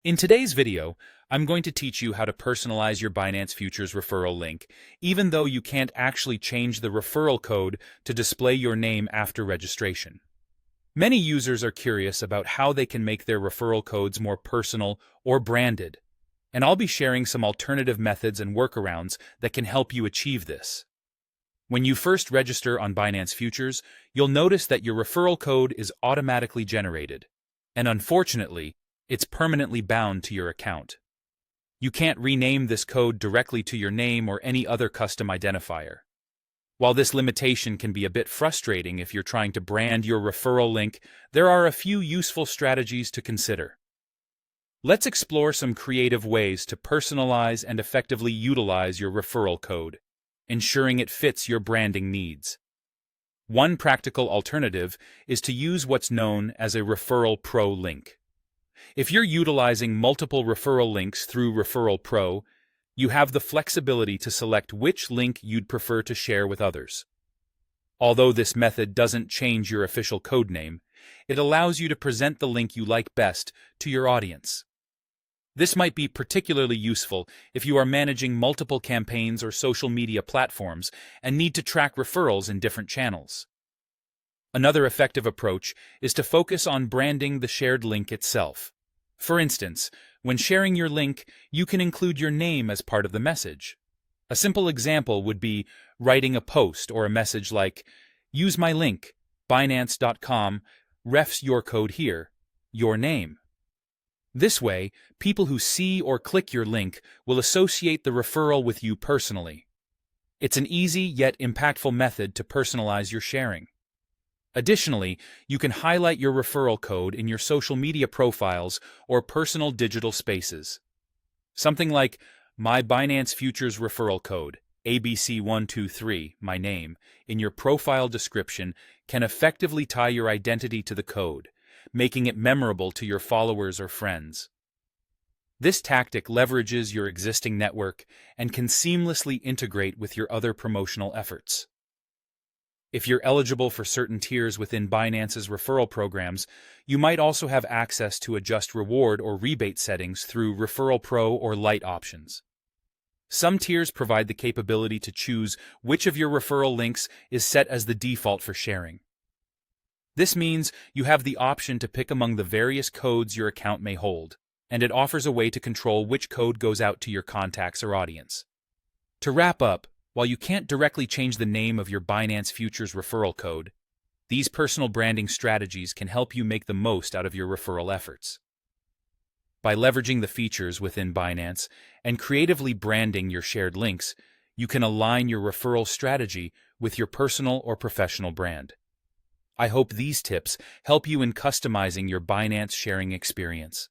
In today's video, I'm going to teach you how to personalize your Binance Futures referral link, even though you can't actually change the referral code to display your name after registration. Many users are curious about how they can make their referral codes more personal or branded, and I'll be sharing some alternative methods and workarounds that can help you achieve this. When you first register on Binance Futures, you'll notice that your referral code is automatically generated, and unfortunately, it's permanently bound to your account. You can't rename this code directly to your name or any other custom identifier. While this limitation can be a bit frustrating if you're trying to brand your referral link, there are a few useful strategies to consider. Let's explore some creative ways to personalize and effectively utilize your referral code, ensuring it fits your branding needs. One practical alternative is to use what's known as a Referral Pro link. If you're utilizing multiple referral links through Referral Pro, you have the flexibility to select which link you'd prefer to share with others. Although this method doesn't change your official code name, it allows you to present the link you like best to your audience. This might be particularly useful if you are managing multiple campaigns or social media platforms and need to track referrals in different channels. Another effective approach is to focus on branding the shared link itself. For instance, when sharing your link, you can include your name as part of the message. A simple example would be writing a post or a message like, "Use my link, Binance.com, refs your code here, your name." This way, people who see or click your link will associate the referral with you personally. It's an easy yet impactful method to personalize your sharing. Additionally, you can highlight your referral code in your social media profiles or personal digital spaces. Something like, "My Binance Futures referral code, ABC123, my name," in your profile description can effectively tie your identity to the code, making it memorable to your followers or friends. This tactic leverages your existing network and can seamlessly integrate with your other promotional efforts. If you're eligible for certain tiers within Binance's referral programs, you might also have access to adjust reward or rebate settings through Referral Pro or Lite options. Some tiers provide the capability to choose which of your referral links is set as the default for sharing. This means you have the option to pick among the various codes your account may hold, and it offers a way to control which code goes out to your contacts or audience. To wrap up, while you can't directly change the name of your Binance Futures referral code, these personal branding strategies can help you make the most out of your referral efforts. By leveraging the features within Binance and creatively branding your shared links, you can align your referral strategy with your personal or professional brand. I hope these tips help you in customizing your Binance sharing experience.